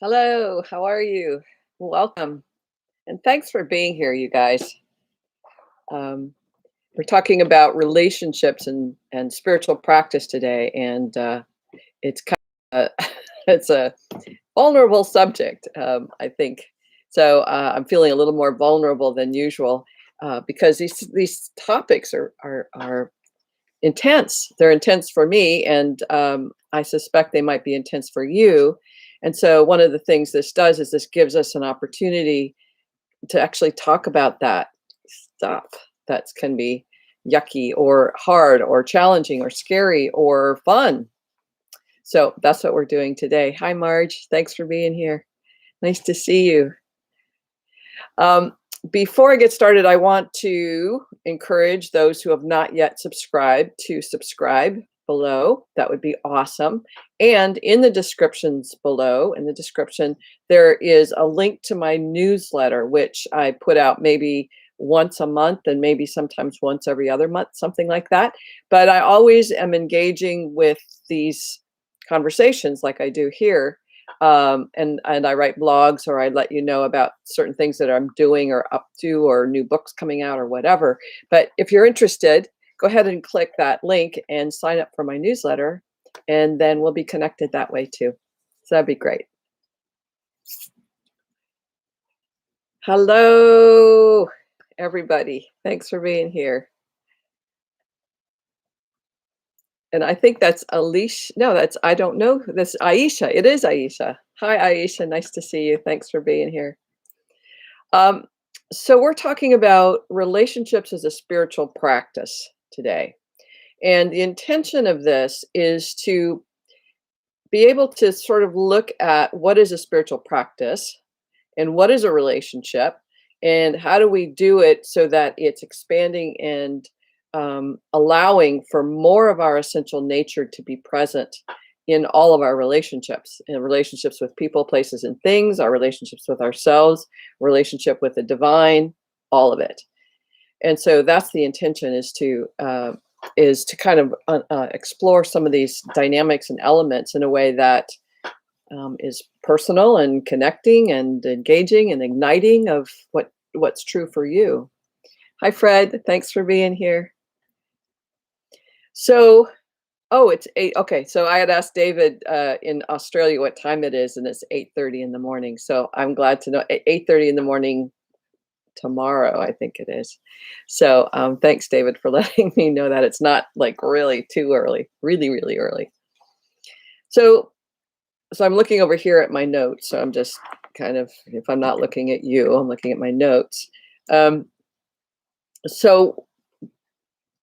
Hello, how are you? Welcome, and thanks for being here, you guys. Um, we're talking about relationships and spiritual practice today, and it's kind of it's a vulnerable subject, I think. So I'm feeling a little more vulnerable than usual because these topics are intense. They're intense for me, and I suspect they might be intense for you. And so one of the things this does is this gives us an opportunity to actually talk about that stuff that can be yucky or hard or challenging or scary or fun. So that's what we're doing today. Hi, Marge. Thanks for being here. Nice to see you. Um, Before I get started, I want to encourage those who have not yet subscribed to subscribe below. That would be awesome. And in the descriptions below, in the description, there is a link to my newsletter, which I put out maybe once a month and maybe sometimes once every other month, something like that. But I always am engaging with these conversations like I do here, and I write blogs, or I let you know about certain things that I'm doing or up to, or new books coming out or whatever. But if you're interested, go ahead and click that link and sign up for my newsletter, and then we'll be connected that way too. So that'd be great. Hello, everybody. Thanks for being here. And I think that's Alicia. No, I don't know. This Aisha. It is Aisha. Hi, Aisha. Nice to see you. Thanks for being here. Um, so we're talking about relationships as a spiritual practice today. And the intention of this is to be able to sort of look at what is a spiritual practice and what is a relationship, and how do we do it so that it's expanding and allowing for more of our essential nature to be present in all of our relationships, in relationships with people, places, and things, our relationships with ourselves, relationship with the divine, all of it. And so that's the intention, is to kind of explore some of these dynamics and elements in a way that is personal and connecting and engaging and igniting of what's true for you. Hi, Fred. Thanks for being here. So, oh, it's 8. Okay, so I had asked David in Australia what time it is, and it's 8:30 in the morning. So I'm glad to know 8:30 in the morning tomorrow, I think it is. So thanks, David, for letting me know that it's not like really too early, really, really early. So I'm looking over here at my notes. So I'm just kind of, if I'm not looking at you, I'm looking at my notes. So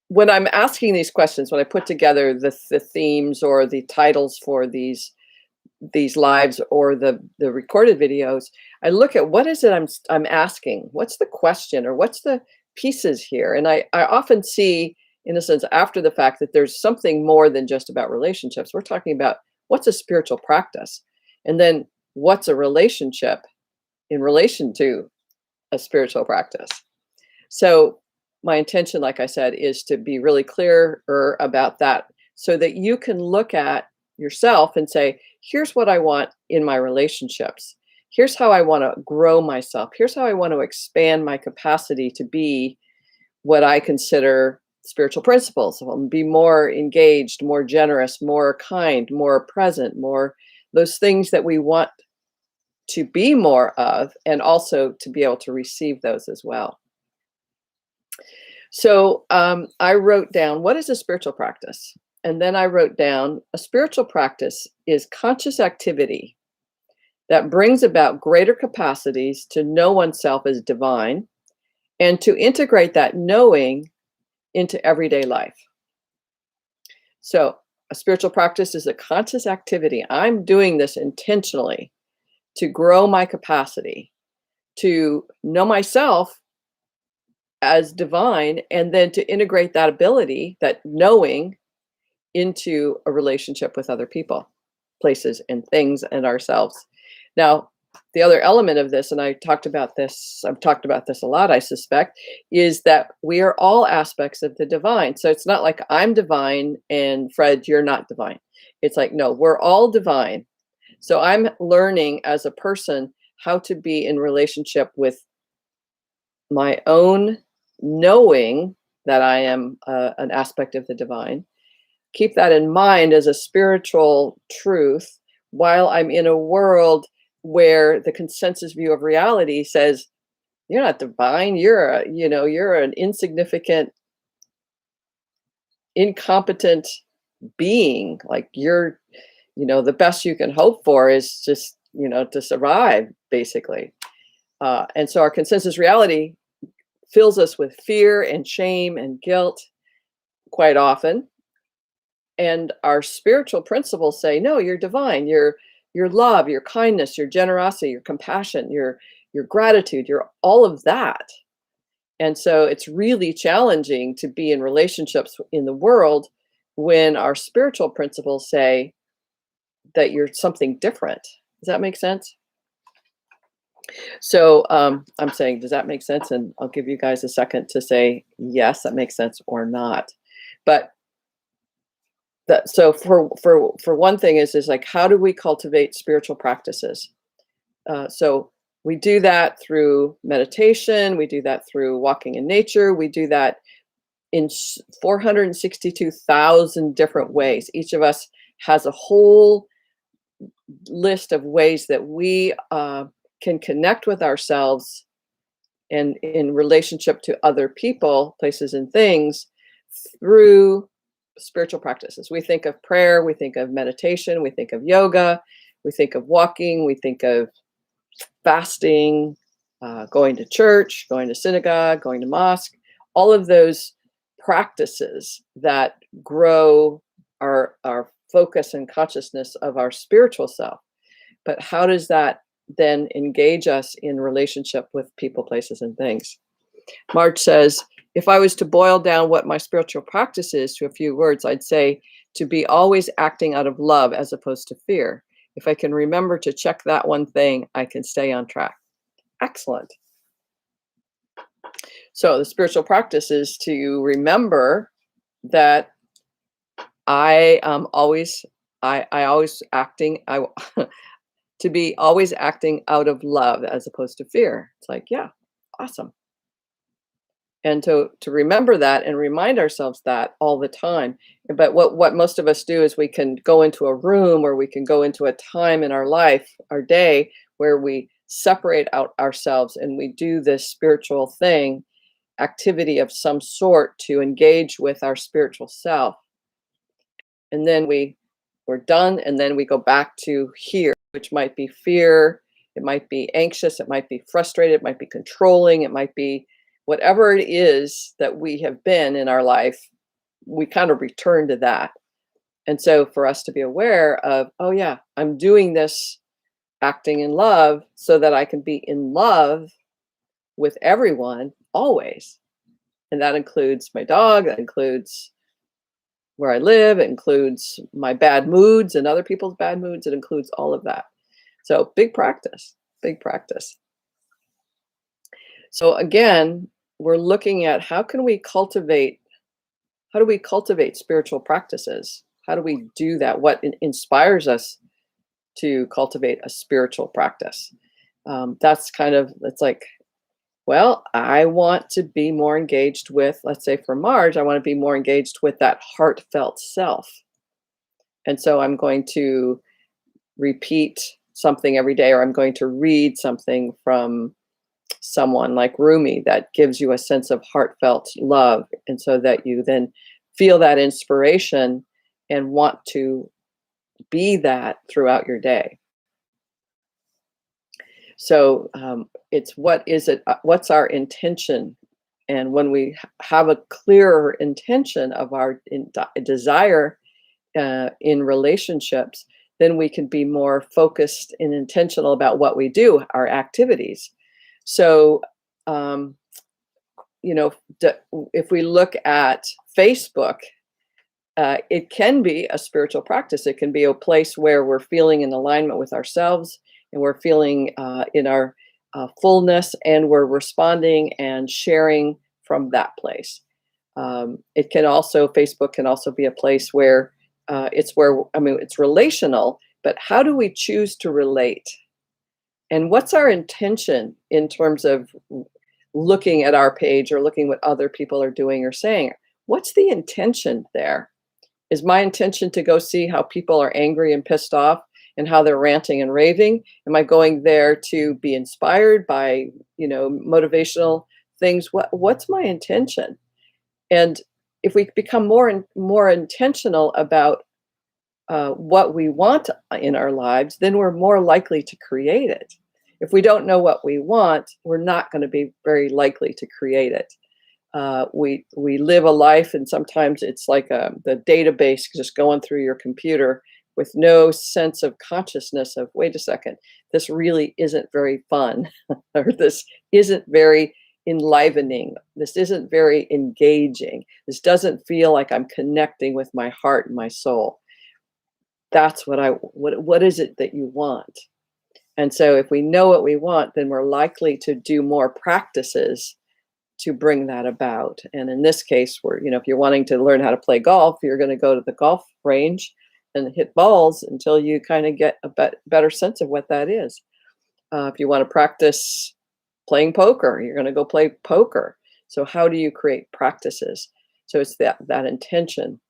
when I'm asking these questions, when I put together the themes or the titles for these lives or the recorded videos, I look at what is it I'm asking. What's the question, or what's the pieces here? And I often see, in a sense, after the fact, that there's something more than just about relationships. We're talking about what's a spiritual practice, and then what's a relationship in relation to a spiritual practice. So my intention, like I said, is to be really clear about that, so that you can look at yourself and say, here's what I want in my relationships. Here's how I want to grow myself. Here's how I want to expand my capacity to be what I consider spiritual principles. Be more engaged, more generous, more kind, more present, more those things that we want to be more of, and also to be able to receive those as well. So I wrote down, what is a spiritual practice? And then I wrote down, a spiritual practice is conscious activity that brings about greater capacities to know oneself as divine, and to integrate that knowing into everyday life. So a spiritual practice is a conscious activity. I'm doing this intentionally to grow my capacity to know myself as divine, and then to integrate that ability, that knowing, into a relationship with other people, places, and things, and ourselves. Now, the other element of this, and I've talked about this a lot, I suspect, is that we are all aspects of the divine. So it's not like I'm divine and Fred, you're not divine. It's like, no, we're all divine. So I'm learning as a person how to be in relationship with my own knowing that I am an aspect of the divine. Keep that in mind as a spiritual truth while I'm in a world where the consensus view of reality says you're not divine, you're an insignificant, incompetent being. Like the best you can hope for is just, to survive, basically. And so our consensus reality fills us with fear and shame and guilt quite often. And our spiritual principles say, no, you're divine, your love, your kindness, your generosity, your compassion, your gratitude, you're all of that. And so it's really challenging to be in relationships in the world when our spiritual principles say that you're something different. Does that make sense? So I'm saying, does that make sense? And I'll give you guys a second to say, yes, that makes sense or not. But so for one thing is like, how do we cultivate spiritual practices? So we do that through meditation. We do that through walking in nature. We do that in 462,000 different ways. Each of us has a whole list of ways that we can connect with ourselves and in relationship to other people, places, and things through spiritual practices. We think of prayer, we think of meditation, we think of yoga, we think of walking, we think of fasting, going to church, going to synagogue, going to mosque, all of those practices that grow our focus and consciousness of our spiritual self. But how does that then engage us in relationship with people, places, and things? Marge says, if I was to boil down what my spiritual practice is to a few words, I'd say to be always acting out of love as opposed to fear. If I can remember to check that one thing, I can stay on track. Excellent. So the spiritual practice is to remember that I am always, I always acting, to be always acting out of love as opposed to fear. It's like, yeah, awesome. And to remember that and remind ourselves that all the time. But what most of us do is we can go into a room or we can go into a time in our life, our day, where we separate out ourselves and we do this spiritual thing, activity of some sort to engage with our spiritual self. And then we're done, and then we go back to here, which might be fear, it might be anxious, it might be frustrated, it might be controlling, it might be whatever it is that we have been in our life. We kind of return to that. And so for us to be aware of, oh yeah, I'm doing this acting in love so that I can be in love with everyone always. And that includes my dog, that includes where I live, it includes my bad moods and other people's bad moods, it includes all of that. So big practice, big practice. So again, we're looking at how do we cultivate spiritual practices? How do we do that? What inspires us to cultivate a spiritual practice? It's like, well, I want to be more engaged with, let's say for Marge, I want to be more engaged with that heartfelt self. And so I'm going to repeat something every day, or I'm going to read something from someone like Rumi that gives you a sense of heartfelt love. And so that you then feel that inspiration and want to be that throughout your day. So it's what's our intention? And when we have a clearer intention of our desire in relationships, then we can be more focused and intentional about what we do, our activities. So, if we look at Facebook, it can be a spiritual practice. It can be a place where we're feeling in alignment with ourselves and we're feeling in our fullness, and we're responding and sharing from that place. Facebook can also be a place where it's relational, but how do we choose to relate? And what's our intention in terms of looking at our page or looking what other people are doing or saying? What's the intention there? Is my intention to go see how people are angry and pissed off and how they're ranting and raving? Am I going there to be inspired by, motivational things? What's my intention? And if we become more and more intentional about what we want in our lives, then we're more likely to create it. If we don't know what we want, we're not going to be very likely to create it. We live a life, and sometimes it's like the database just going through your computer with no sense of consciousness of, wait a second, this really isn't very fun, or this isn't very enlivening, this isn't very engaging, this doesn't feel like I'm connecting with my heart and my soul. That's what is it that you want? And so if we know what we want, then we're likely to do more practices to bring that about. And in this case, if you're wanting to learn how to play golf, you're going to go to the golf range and hit balls until you kind of get a better sense of what that is. If you want to practice playing poker, you're going to go play poker. So how do you create practices? So it's that intention.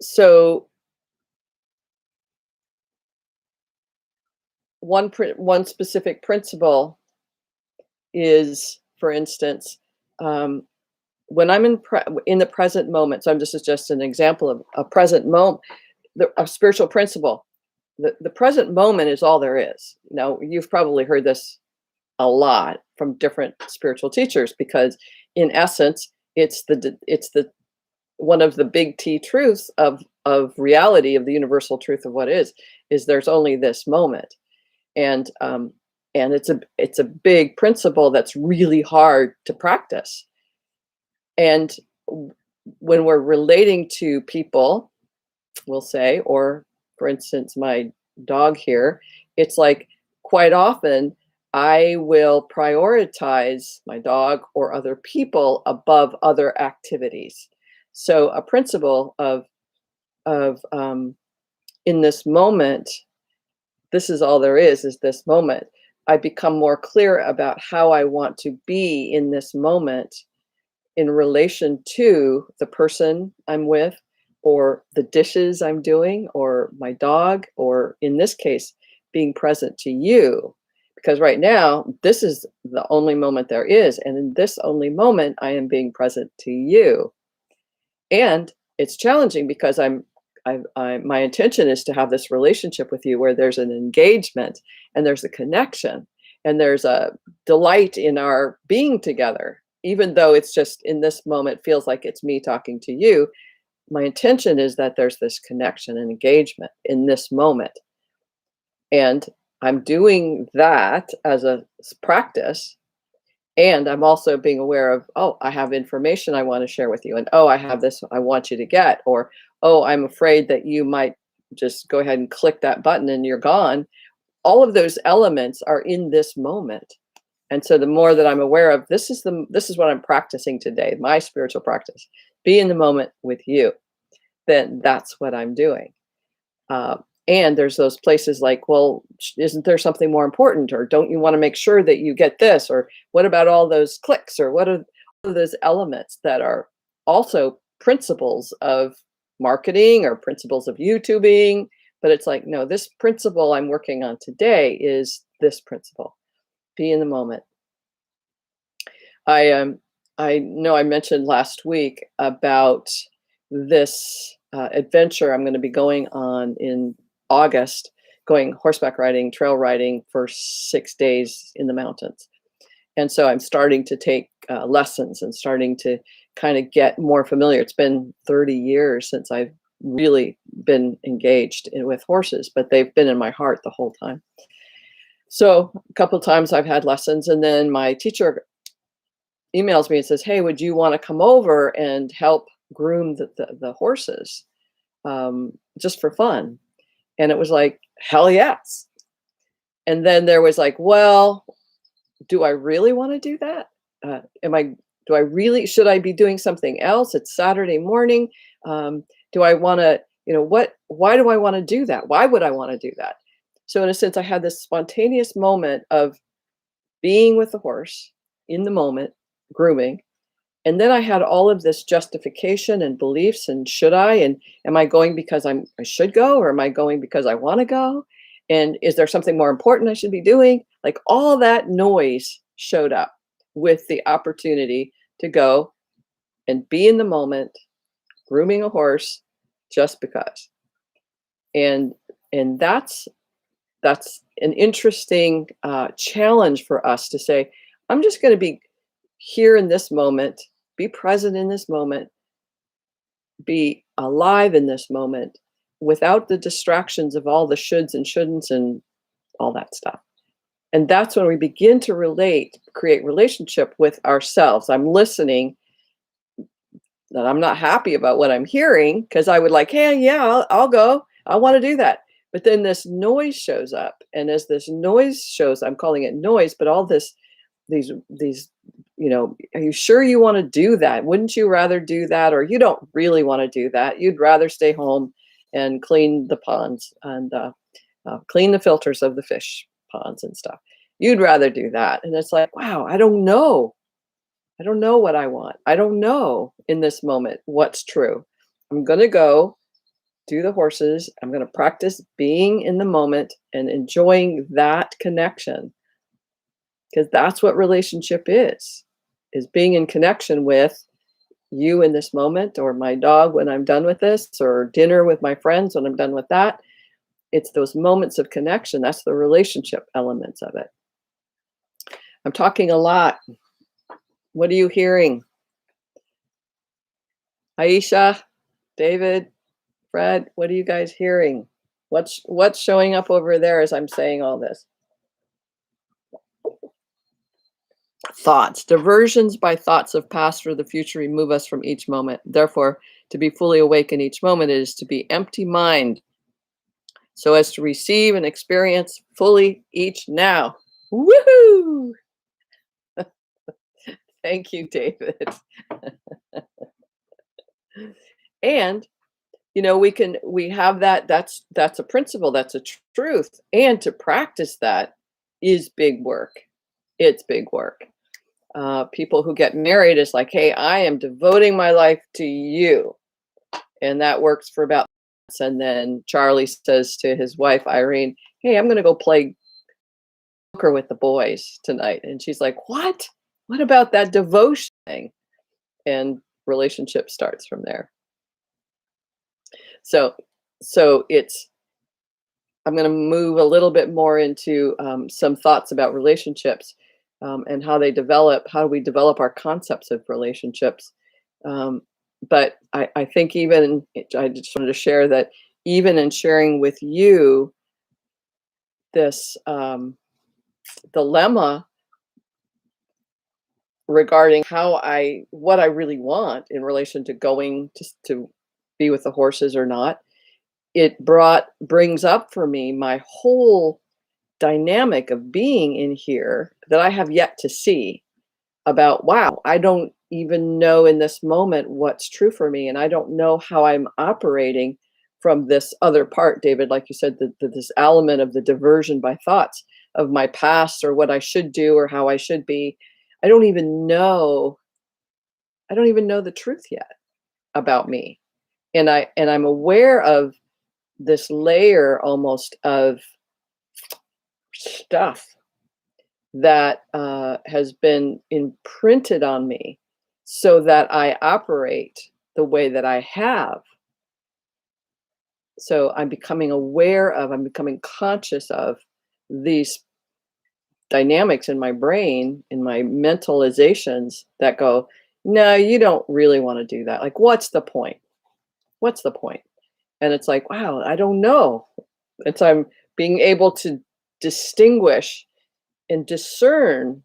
So one specific principle is, for instance, when I'm in the present moment. So this is just an example of a present moment, a spiritual principle. The present moment is all there is. Now, you've probably heard this a lot from different spiritual teachers, because in essence, it's the one of the big T truths of reality, of the universal truth of what is there's only this moment. And it's a big principle that's really hard to practice. And when we're relating to people, we'll say, or for instance, my dog here, it's like quite often I will prioritize my dog or other people above other activities. So a principle of in this moment, this is all there is this moment. I become more clear about how I want to be in this moment in relation to the person I'm with, or the dishes I'm doing, or my dog, or in this case, being present to you. Because right now, this is the only moment there is. And in this only moment, I am being present to you. And it's challenging because my intention is to have this relationship with you where there's an engagement and there's a connection and there's a delight in our being together. Even though it's just in this moment feels like it's me talking to you, my intention is that there's this connection and engagement in this moment. And I'm doing that as a practice. And I'm also being aware of, oh, I have information I want to share with you. And, oh, I have this I want you to get. Or, oh, I'm afraid that you might just go ahead and click that button and you're gone. All of those elements are in this moment. And so the more that I'm aware of, this is what I'm practicing today, my spiritual practice, be in the moment with you, then that's what I'm doing. And there's those places like, well, isn't there something more important? Or don't you want to make sure that you get this? Or what about all those clicks? Or what are those elements that are also principles of marketing or principles of YouTubing? But it's like, no, this principle I'm working on today is this principle. Be in the moment. I know I mentioned last week about this adventure I'm going to be going on in August, going horseback riding, trail riding for 6 days in the mountains. And so I'm starting to take lessons and starting to kind of get more familiar. It's been 30 years since I've really been engaged with horses, but they've been in my heart the whole time. So a couple of times I've had lessons, and then my teacher emails me and says, hey, would you want to come over and help groom the horses just for fun? And it was like, hell yes. And then there was like, well, do I really want to do that? Should I be doing something else? It's Saturday morning. Do I want to, why do I want to do that? Why would I want to do that? So in a sense, I had this spontaneous moment of being with the horse in the moment, grooming. And then I had all of this justification and beliefs and should I, and am I going because I should go, or am I going because I want to go? And is there something more important I should be doing? Like all that noise showed up with the opportunity to go and be in the moment, grooming a horse just because. And that's an interesting challenge for us to say, I'm just going to be here in this moment, be present in this moment, be alive in this moment without the distractions of all the shoulds and shouldn'ts and all that stuff. And that's when we begin to create relationship with ourselves. I'm listening, that I'm not happy about what I'm hearing because I would like, hey, yeah, I'll go. I want to do that. But then this noise shows up. And as this noise shows, I'm calling it noise, but all these, are you sure you want to do that? Wouldn't you rather do that? Or you don't really want to do that. You'd rather stay home and clean the ponds and clean the filters of the fish ponds and stuff. You'd rather do that. And it's like, wow, I don't know. I don't know what I want. I don't know in this moment what's true. I'm going to go do the horses. I'm going to practice being in the moment and enjoying that connection, because that's what relationship is being in connection with you in this moment, or my dog when I'm done with this, or dinner with my friends when I'm done with that. It's those moments of connection. That's the relationship elements of it. I'm talking a lot. What are you hearing? Aisha, David, Fred, what are you guys hearing? What's showing up over there as I'm saying all this? Thoughts. Diversions by thoughts of past or the future remove us from each moment. Therefore, to be fully awake in each moment is to be empty mind, so as to receive and experience fully each now. Woohoo! Thank you, David. And we have that's a principle, that's a truth, and to practice that is big work. It's big work. People who get married is like, hey, I am devoting my life to you, and that works for about months. And then Charlie says to his wife Irene, hey, I'm going to go play poker with the boys tonight, and she's like, what about that devotion thing? And relationship starts from there. So it's, I'm going to move a little bit more into some thoughts about relationships, and how we develop our concepts of relationships. But I think I just wanted to share that even in sharing with you this dilemma regarding what I really want in relation to going to be with the horses or not, it brings up for me my whole dynamic of being in here that I have yet to see about, wow, I don't even know in this moment what's true for me. And I don't know how I'm operating from this other part, David, like you said, this element of the diversion by thoughts of my past or what I should do or how I should be. I don't even know the truth yet about me. And I'm aware of this layer almost of stuff that has been imprinted on me so that I operate the way that I have. So I'm becoming conscious of these dynamics in my brain, in my mentalizations that go, no, you don't really want to do that. Like, what's the point? What's the point? And it's like, wow, I don't know. I'm being able to distinguish and discern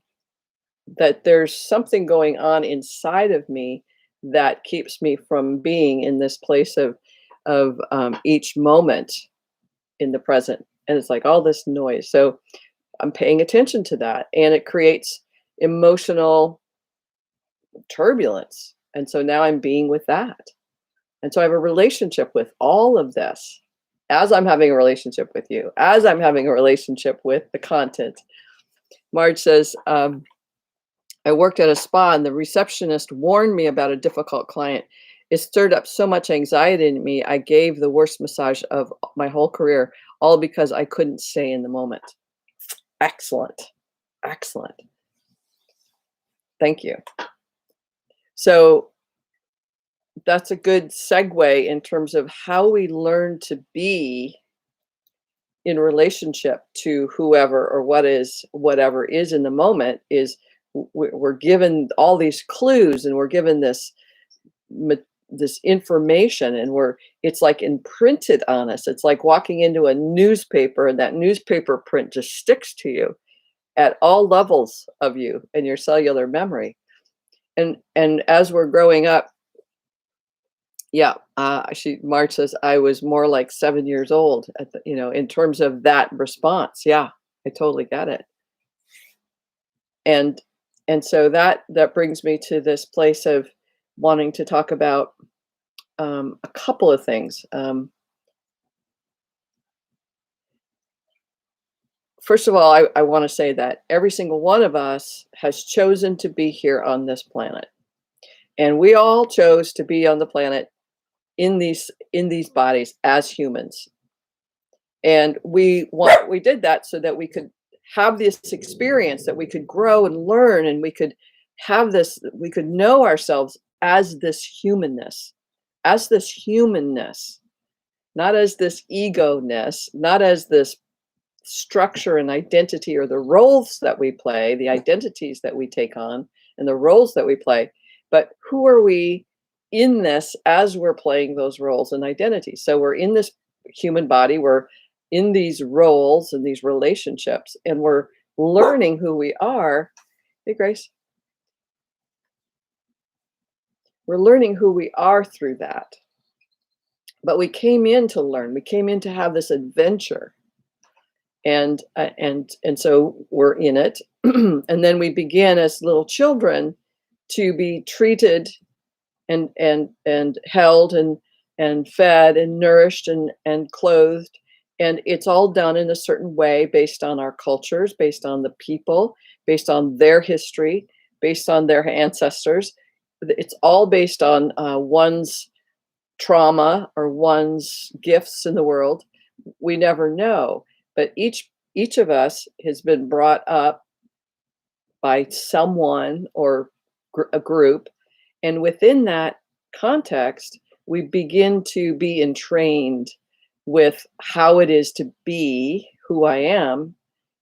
that there's something going on inside of me that keeps me from being in this place of each moment in the present. And it's like all this noise. So I'm paying attention to that, and it creates emotional turbulence. And so now I'm being with that. And so I have a relationship with all of this, as I'm having a relationship with you, as I'm having a relationship with the content. Marge says, I worked at a spa and the receptionist warned me about a difficult client. It stirred up so much anxiety in me. I gave the worst massage of my whole career, all because I couldn't stay in the moment. Excellent. Excellent. Thank you. So that's a good segue in terms of how we learn to be in relationship to whoever or whatever is in the moment. Is we're given all these clues and we're given this information, and it's like imprinted on us. It's like walking into a newspaper, and that newspaper print just sticks to you at all levels of you and your cellular memory. And as we're growing up, yeah, Marge says I was more like 7 years old at the, in terms of that response. Yeah, I totally get it. And so that brings me to this place of wanting to talk about a couple of things. First of all, I want to say that every single one of us has chosen to be here on this planet, and we all chose to be on the planet in these bodies as humans. And we did that so that we could have this experience, that we could grow and learn, and we could know ourselves as this humanness, not as this ego-ness, not as this structure and identity or the roles that we play, the identities that we take on and the roles that we play, but who are we in this as we're playing those roles and identities. So we're in this human body, we're in these roles and these relationships, and we're learning who we are. Hey, Grace. We're learning who we are through that. But we came in to learn. We came in to have this adventure. And so we're in it. And then we begin as little children to be treated and held and fed and nourished and clothed. And it's all done in a certain way based on our cultures, based on the people, based on their history, based on their ancestors. It's all based on one's trauma or one's gifts in the world. We never know. But each of us has been brought up by someone or a group, and within that context, we begin to be entrained with how it is to be who I am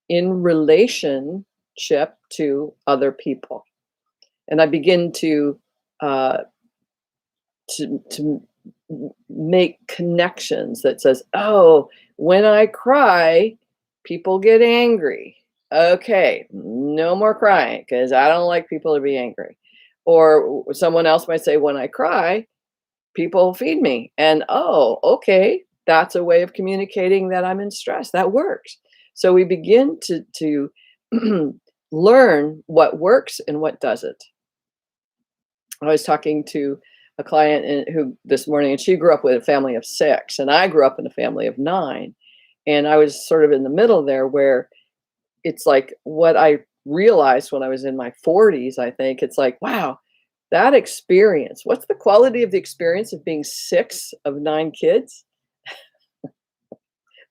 in relationship to other people, and I begin to make connections that says, oh, when I cry, people get angry. Okay, no more crying because I don't like people to be angry. Or someone else might say, when I cry, people feed me. And oh, okay, that's a way of communicating that I'm in stress. That works. So we begin to learn what works and what doesn't. I was talking to a client who this morning, and she grew up with a family of 6, and I grew up in a family of 9. And I was sort of in the middle there, where it's like what I realized when I was in my 40s, I think it's like, wow, that experience, what's the quality of the experience of being 6 of 9 kids?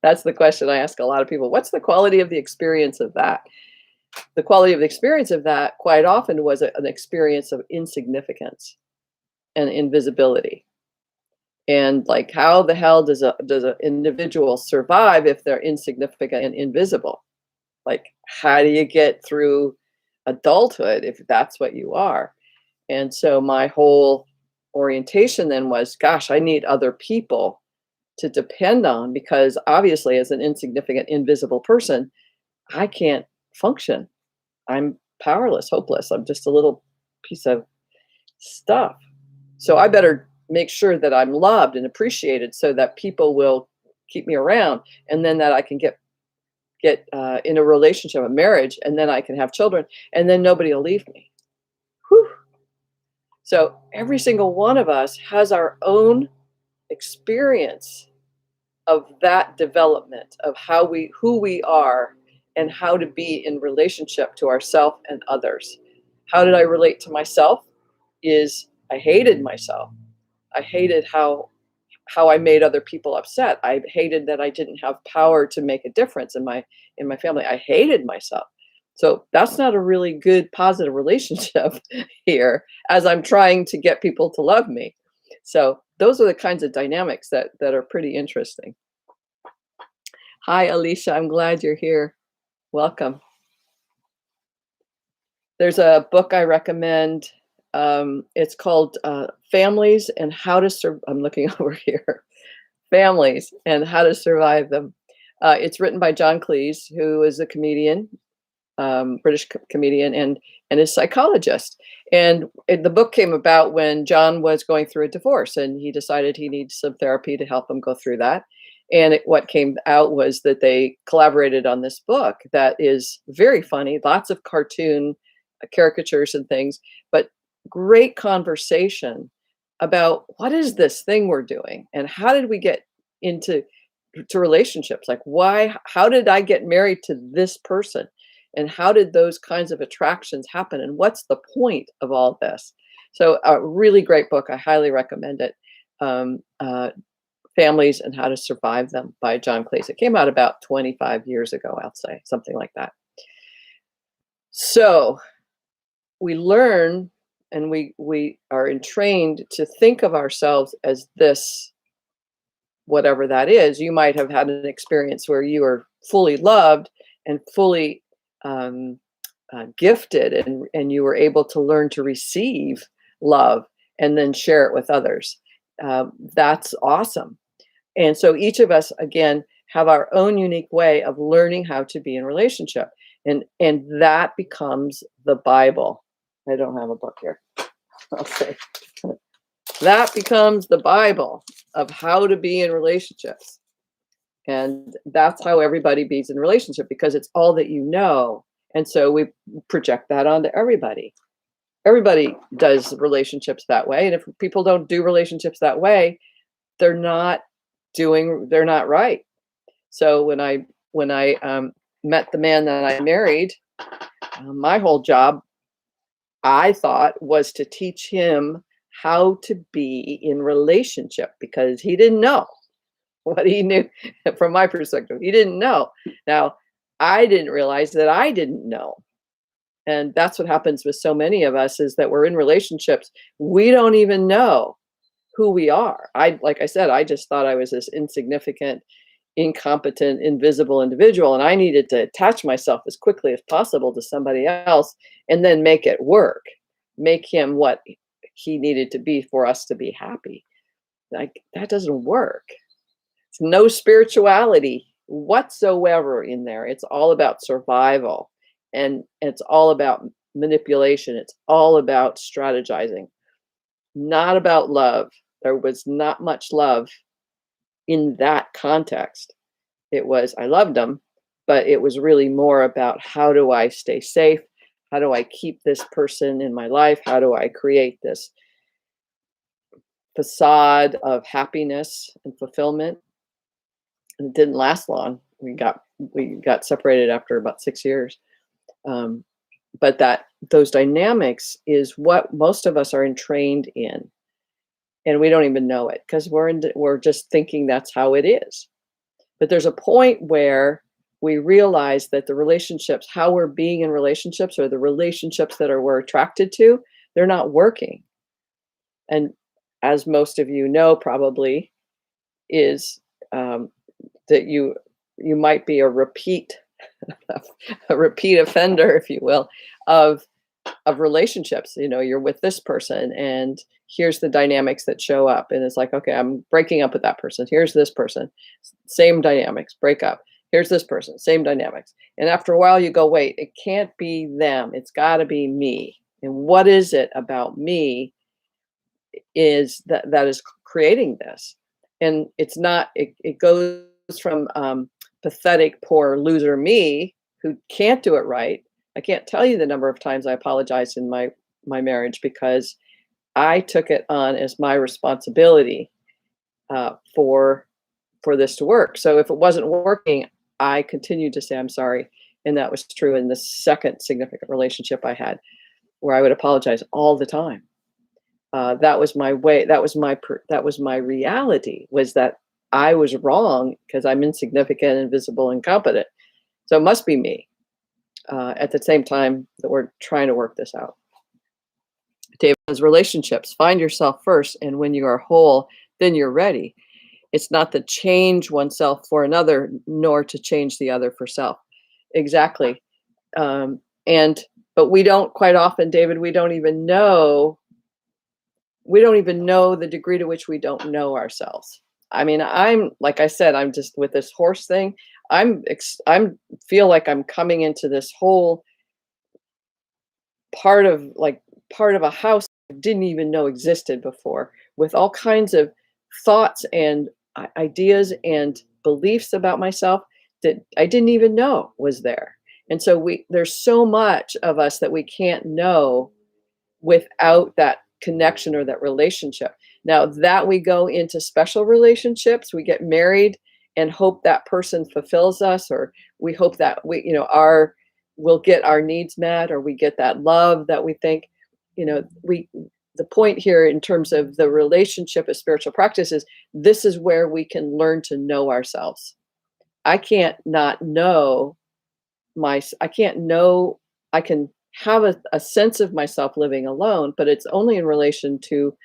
That's the question I ask a lot of people. What's the quality of the experience of that? The quality of the experience of that quite often was an experience of insignificance and invisibility. And like, how the hell does an individual survive if they're insignificant and invisible? Like, how do you get through adulthood if that's what you are? And so my whole orientation then was, gosh, I need other people to depend on, because obviously as an insignificant, invisible person, I can't function. I'm powerless, hopeless. I'm just a little piece of stuff. So I better make sure that I'm loved and appreciated so that people will keep me around, and then that I can get in a relationship, a marriage, and then I can have children, and then nobody will leave me. Whew. So every single one of us has our own experience of that development of who we are and how to be in relationship to ourself and others. How did I relate to myself? Is I hated myself. I hated how I made other people upset. I hated that I didn't have power to make a difference in my family. I hated myself. So that's not a really good positive relationship here as I'm trying to get people to love me. So those are the kinds of dynamics that are pretty interesting. Hi, Alicia. I'm glad you're here. Welcome. There's a book I recommend. It's called Families and How to Survive. I'm looking over here. Families and How to Survive Them. It's written by John Cleese, who is a comedian, British comedian, and is psychologist. And the book came about when John was going through a divorce, and he decided he needs some therapy to help him go through that. And what came out was that they collaborated on this book that is very funny, lots of cartoon caricatures and things, but great conversation about what is this thing we're doing and how did we get into relationships, like how did I get married to this person, and how did those kinds of attractions happen, and what's the point of all this. So a really great book, I highly recommend it. um, uh, Families and How to Survive Them by John Cleese. It came out about 25 years ago, I'll say, something like that. So we learn and we are entrained to think of ourselves as this, whatever that is. You might have had an experience where you are fully loved and fully um, gifted, and you were able to learn to receive love and then share it with others. That's awesome. And so each of us, again, have our own unique way of learning how to be in relationship. And that becomes the Bible. I don't have a book here. I'll say. That becomes the Bible of how to be in relationships. And that's how everybody be's in relationship, because it's all that you know. And so we project that onto everybody. Everybody does relationships that way. And if people don't do relationships that way, they're not right. So when I met the man that I married, my whole job, I thought, was to teach him how to be in relationship, because he didn't know what he knew. From my perspective, he didn't know. Now, I didn't realize that I didn't know. And that's what happens with so many of us, is that we're in relationships. We don't even know who we are. Like I said, I just thought I was this insignificant, incompetent, invisible individual, and I needed to attach myself as quickly as possible to somebody else and then make it work, make him what he needed to be for us to be happy. Like, that doesn't work. It's no spirituality whatsoever in there. It's all about survival, and it's all about manipulation. It's all about strategizing, not about love. There was not much love in that context. It was, I loved him, but it was really more about, how do I stay safe? How do I keep this person in my life? How do I create this facade of happiness and fulfillment? And it didn't last long. We got separated after about 6 years. But those dynamics is what most of us are entrained in, and we don't even know it, because we're just thinking that's how it is. But there's a point where we realize that the relationships, how we're being in relationships, or the relationships that we're attracted to, they're not working. And as most of you know, probably, is that you might be a repeat offender, if you will, of relationships. You're with this person, and here's the dynamics that show up, and it's like, okay, I'm breaking up with that person. Here's this person, same dynamics, break up. Here's this person, same dynamics. And after a while you go, wait, it can't be them, it's got to be me. And what is it about me is that is creating this? And it's not, it goes from pathetic, poor loser me who can't do it right. I can't tell you the number of times I apologized in my marriage because I took it on as my responsibility for this to work. So if it wasn't working, I continued to say I'm sorry, and that was true in the second significant relationship I had, where I would apologize all the time. That was my way. That was my reality. Was that I was wrong because I'm insignificant, invisible, incompetent. So it must be me. At the same time that we're trying to work this out. David says relationships. Find yourself first, and when you are whole, then you're ready. It's not to change oneself for another, nor to change the other for self. Exactly. And but we don't quite often, David. We don't even know the degree to which we don't know ourselves. I mean, I'm like I said, I'm just with this horse thing. I'm feel like I'm coming into this whole part of a house I didn't even know existed before, with all kinds of thoughts and ideas and beliefs about myself that I didn't even know was there. And so there's so much of us that we can't know without that connection or that relationship. Now that we go into special relationships, we get married and hope that person fulfills us, or we hope that we'll get our needs met, or we get that love that we think, we the point here in terms of the relationship of spiritual practice is this is where we can learn to know ourselves. I can't not know I can't know, I can have a sense of myself living alone, but it's only in relation to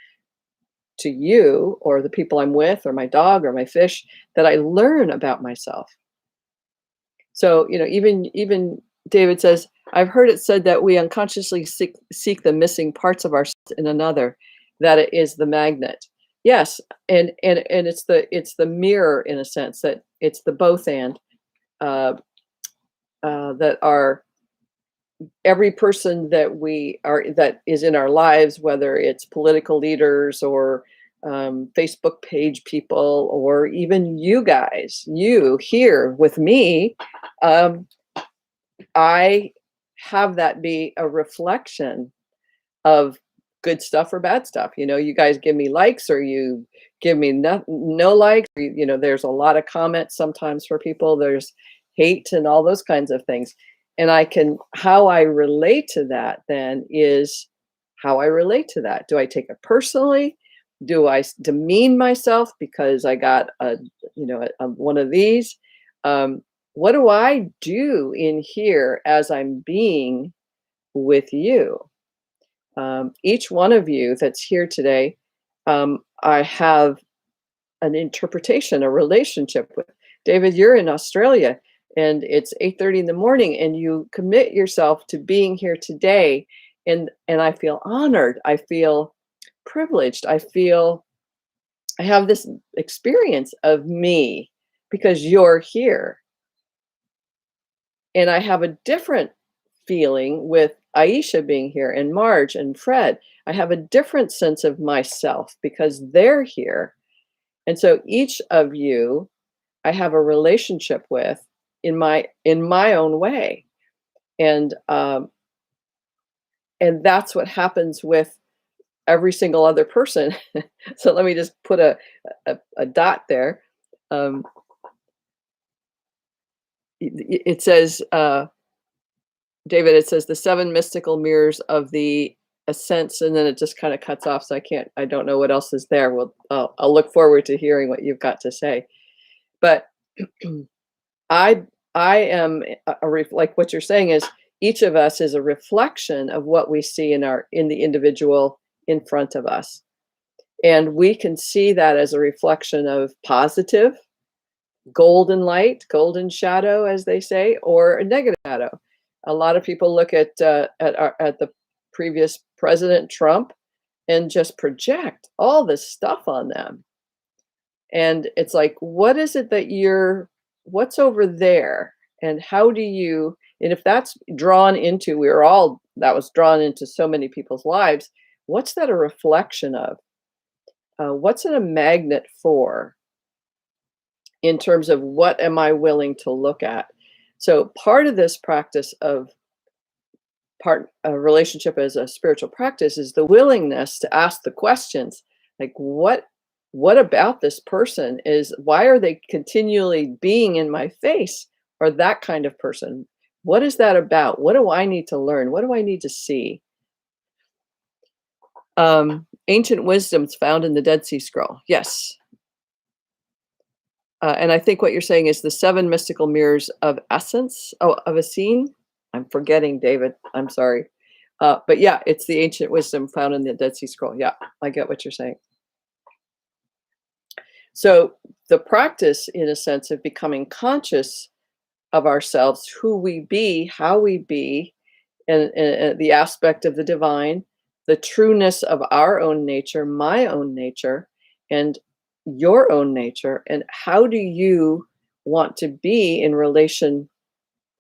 you or the people I'm with or my dog or my fish that I learn about myself. So, even David says, I've heard it said that we unconsciously seek the missing parts of ourselves in another, that it is the magnet. Yes, and it's the mirror in a sense, that it's the both and uh, that are every person that is in our lives, whether it's political leaders or Facebook page people, or even you guys, you here with me, um, I have that be a reflection of good stuff or bad stuff. You guys give me likes, or you give me no likes. There's a lot of comments sometimes for people. There's hate and all those kinds of things. And how I relate to that then is how I relate to that. Do I take it personally? Do I demean myself because I got one of these? What do I do in here as I'm being with you? Each one of you that's here today, I have an interpretation, a relationship with. David, you're in Australia and it's 8:30 in the morning, and you commit yourself to being here today. And I feel honored. I feel privileged. I have this experience of me because you're here. And I have a different feeling with Aisha being here, and Marge and Fred. I have a different sense of myself because they're here. And so each of you I have a relationship with in my own way. And and that's what happens with every single other person. So let me just put a dot there. Um, it says David, it says the seven mystical mirrors of the ascents, and then it just kind of cuts off. So I don't know what else is there. I'll look forward to hearing what you've got to say. But I, I am like what you're saying is each of us is a reflection of what we see in the individual in front of us. And we can see that as a reflection of positive, golden light, golden shadow, as they say, or a negative shadow. A lot of people look at the previous President Trump and just project all this stuff on them. And it's like, what is it what's over there? And and if that's drawn into, that was drawn into so many people's lives, what's that a reflection of? What's it a magnet for? In terms of what am I willing to look at? So part of this practice of a relationship as a spiritual practice is the willingness to ask the questions, like what about this person is, why are they continually being in my face, or that kind of person? What is that about? What do I need to learn? What do I need to see? Ancient wisdoms found in the Dead Sea Scroll. Yes. And I think what you're saying is the seven mystical mirrors of essence. Oh, of a scene. I'm forgetting, David. I'm sorry. But yeah, it's the ancient wisdom found in the Dead Sea Scroll. Yeah, I get what you're saying. So the practice, in a sense, of becoming conscious of ourselves, who we be, how we be, and the aspect of the divine, the trueness of our own nature, my own nature, and your own nature, and how do you want to be in relation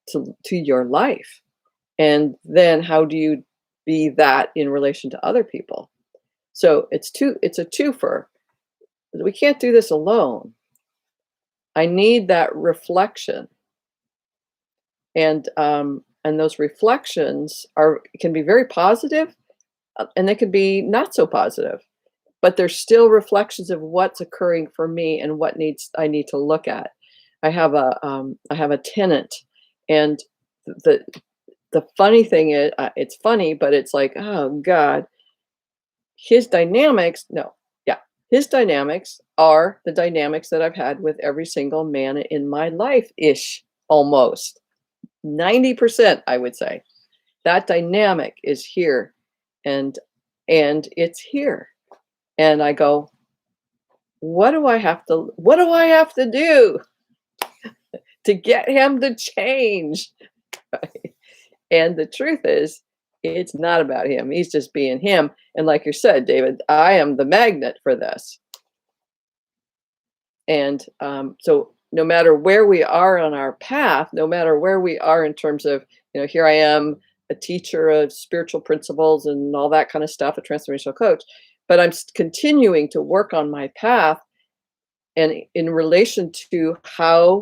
to your life? And then how do you be that in relation to other people? So it's a twofer. We can't do this alone. I need that reflection. And those reflections can be very positive, and they can be not so positive, but they're still reflections of what's occurring for me and what I need to look at. I have a tenant, and the the funny thing is, it's funny, but it's like, oh God, his dynamics. No, yeah, his dynamics are the dynamics that I've had with every single man in my life, ish, almost 90%, I would say. That dynamic is here, and it's here. And I go, what do I have to do to get him to change? Right? And the truth is, it's not about him. He's just being him. And like you said, David, I am the magnet for this. And so no matter where we are on our path, no matter where we are in terms of, here I am, a teacher of spiritual principles and all that kind of stuff, a transformational coach, but I'm continuing to work on my path, and in relation to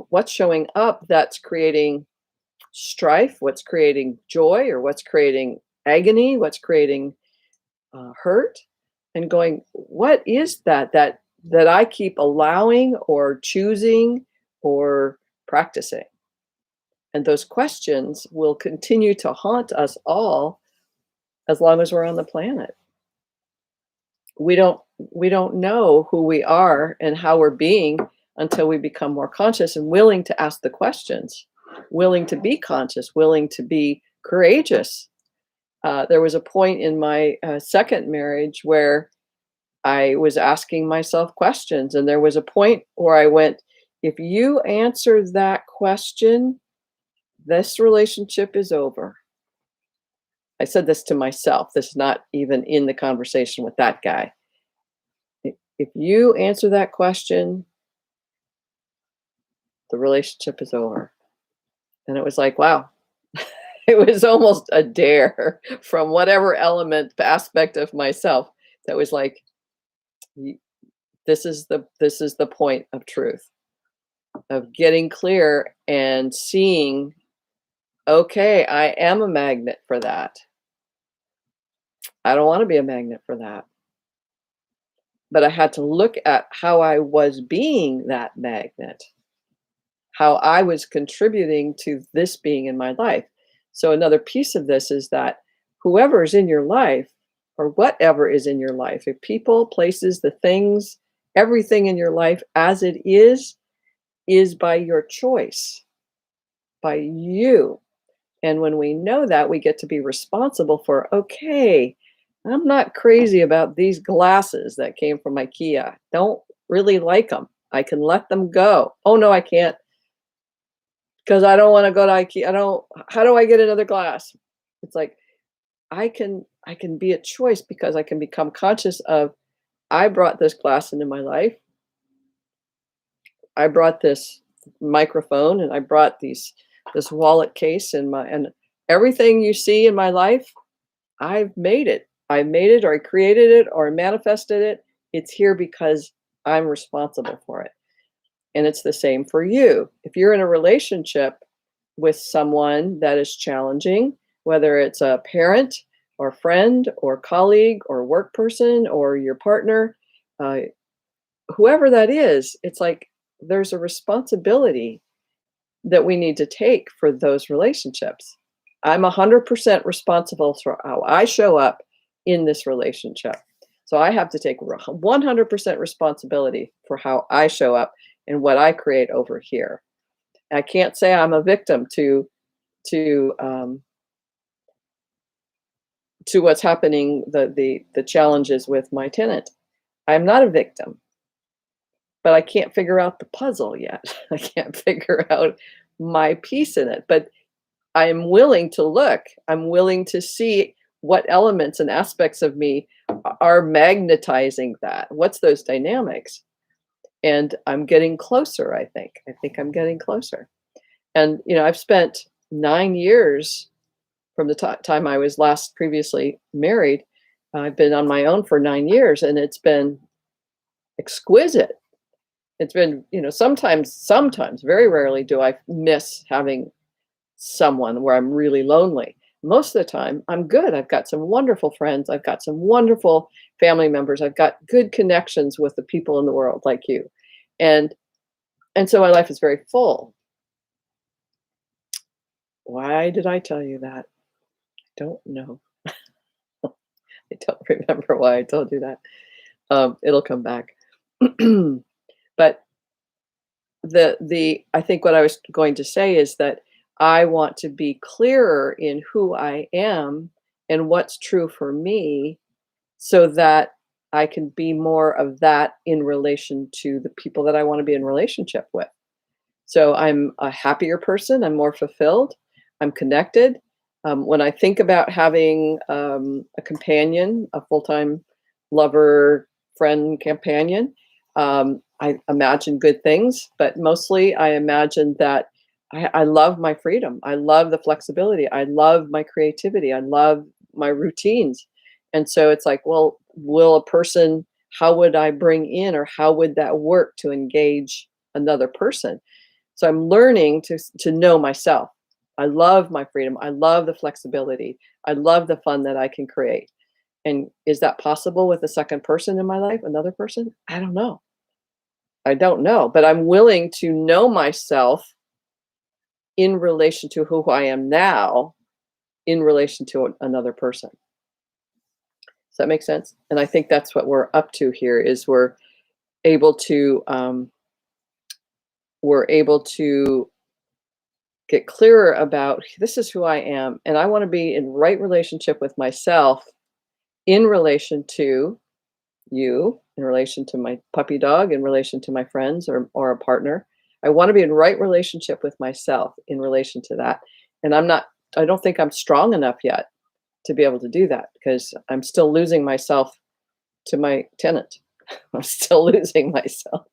what's showing up that's creating strife, what's creating joy, or what's creating agony, what's creating hurt, and going, what is that I keep allowing or choosing or practicing? And those questions will continue to haunt us all as long as we're on the planet. We don't know who we are and how we're being until we become more conscious and willing to ask the questions, willing to be conscious, willing to be courageous. There was a point in my second marriage where I was asking myself questions, and there was a point where I went, if you answer that question, this relationship is over. I said this to myself. This is not even in the conversation with that guy. If you answer that question, the relationship is over. And it was like, wow. It was almost a dare from whatever aspect of myself that was like, this is the point of truth, of getting clear and seeing, okay, I am a magnet for that. I don't want to be a magnet for that. But I had to look at how I was being that magnet, how I was contributing to this being in my life. So another piece of this is that whoever is in your life, or whatever is in your life, if people, places, the things, everything in your life as it is by your choice, by you. And when we know that, we get to be responsible for, okay, I'm not crazy about these glasses that came from IKEA. Don't really like them. I can let them go. Oh no, I can't, because I don't want to go to IKEA. How do I get another glass? It's like, I can be a choice, because I can become conscious of, I brought this glass into my life. I brought this microphone, and I brought this wallet case, and everything you see in my life, I've made it. I made it, or I created it, or I manifested it. It's here because I'm responsible for it. And it's the same for you. If you're in a relationship with someone that is challenging, whether it's a parent or friend or colleague or work person or your partner, uh, whoever that is, it's like there's a responsibility that we need to take for those relationships. I'm 100% responsible for how I show up in this relationship. So I have to take 100% responsibility for how I show up and what I create over here. I can't say I'm a victim to um, to what's happening, the challenges with my tenant. I'm not a victim, but I can't figure out the puzzle yet. I can't figure out my piece in it. But I'm willing to look. I'm willing to see what elements and aspects of me are magnetizing that. What's those dynamics? And I'm getting closer, I think. I think I'm getting closer. And, I've spent 9 years from the time I was last previously married. I've been on my own for 9 years, and it's been exquisite. It's been, sometimes, very rarely do I miss having someone where I'm really lonely. Most of the time, I'm good. I've got some wonderful friends. I've got some wonderful family members. I've got good connections with the people in the world like you. And so my life is very full. Why did I tell you that? I don't know. I don't remember why I told you that. It'll come back. But I think what I was going to say is that I want to be clearer in who I am and what's true for me so that I can be more of that in relation to the people that I want to be in relationship with. So I'm a happier person. I'm more fulfilled. I'm connected. When I think about having a companion, a full-time lover, friend, companion, I imagine good things, but mostly I imagine that I love my freedom. I love the flexibility. I love my creativity. I love my routines. And so it's like, well, how would I bring in, or how would that work to engage another person? So I'm learning to know myself. I love my freedom. I love the flexibility. I love the fun that I can create. And is that possible with a second person in my life, another person? I don't know. I don't know, but I'm willing to know myself in relation to who I am now, in relation to another person. Does that make sense? And I think that's what we're up to here. Is able to we're able to get clearer about, this is who I am, and I want to be in right relationship with myself, in relation to you, in relation to my puppy dog, in relation to my friends or a partner. I want to be in right relationship with myself in relation to that. And I don't think I'm strong enough yet to be able to do that, because I'm still losing myself to my tenant. I'm still losing myself.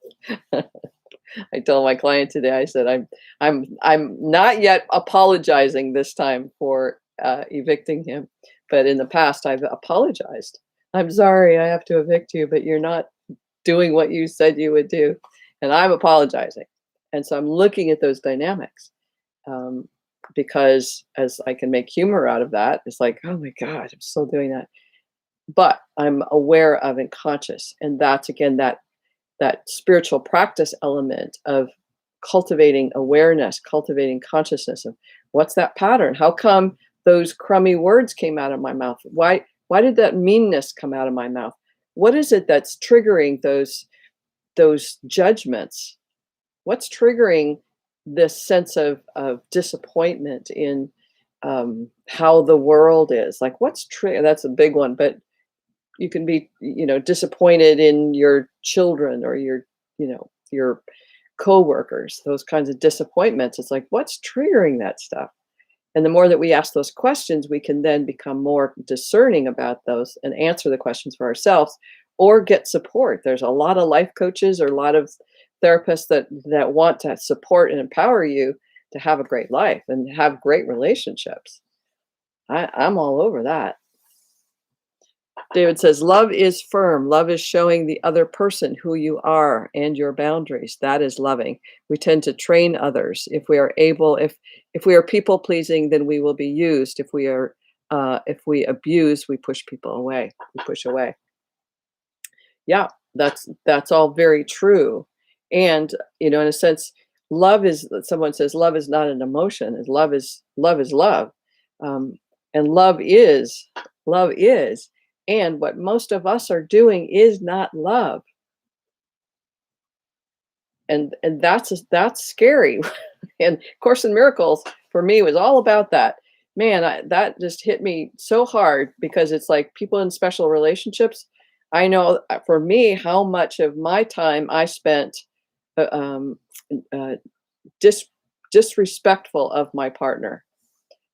I told my client today, I said, I'm not yet apologizing this time for evicting him, but in the past I've apologized. I'm sorry, I have to evict you, but you're not doing what you said you would do, and I'm apologizing. And so I'm looking at those dynamics, because as I can make humor out of that, it's like, oh my God, I'm still doing that. But I'm aware of and conscious, and that's again that spiritual practice element of cultivating awareness, cultivating consciousness of what's that pattern? How come those crummy words came out of my mouth? Why did that meanness come out of my mouth? What is it that's triggering those judgments? What's triggering this sense of disappointment in how the world is? Like, that's a big one, but you can be, disappointed in your children or your coworkers, those kinds of disappointments. It's like, what's triggering that stuff? And the more that we ask those questions, we can then become more discerning about those and answer the questions for ourselves, or get support. There's a lot of life coaches or a lot of therapists that want to support and empower you to have a great life and have great relationships. I'm all over that. David says, love is firm. Love is showing the other person who you are and your boundaries. That is loving. We tend to train others. If we are able, if we are people pleasing, then we will be used. If we abuse, we push people away. We push away. Yeah, that's all very true. And in a sense, someone says love is not an emotion, is love is love. Um, and love is. And what most of us are doing is not love. And that's scary. And Course in Miracles for me was all about that. Man, that just hit me so hard because it's like people in special relationships. I know for me how much of my time I spent uh, um, uh, dis- disrespectful of my partner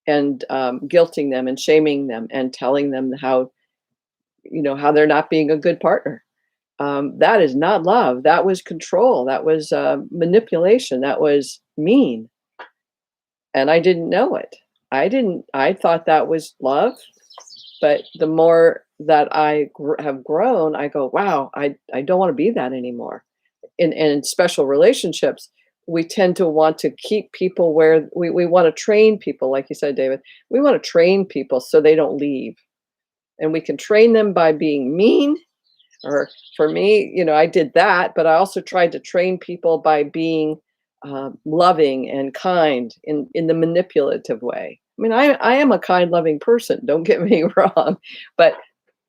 and guilting them and shaming them and telling them how they're not being a good partner. That is not love. That was control. That was manipulation. That was mean. And I didn't know it. I thought that was love. But the more that I have grown, I go, wow, I don't want to be that anymore. In special relationships, we tend to want to keep people where we want to train people, like you said, David. We want to train people so they don't leave. And we can train them by being mean. Or for me, I did that, but I also tried to train people by being loving and kind in the manipulative way. I mean, I am a kind, loving person. Don't get me wrong, but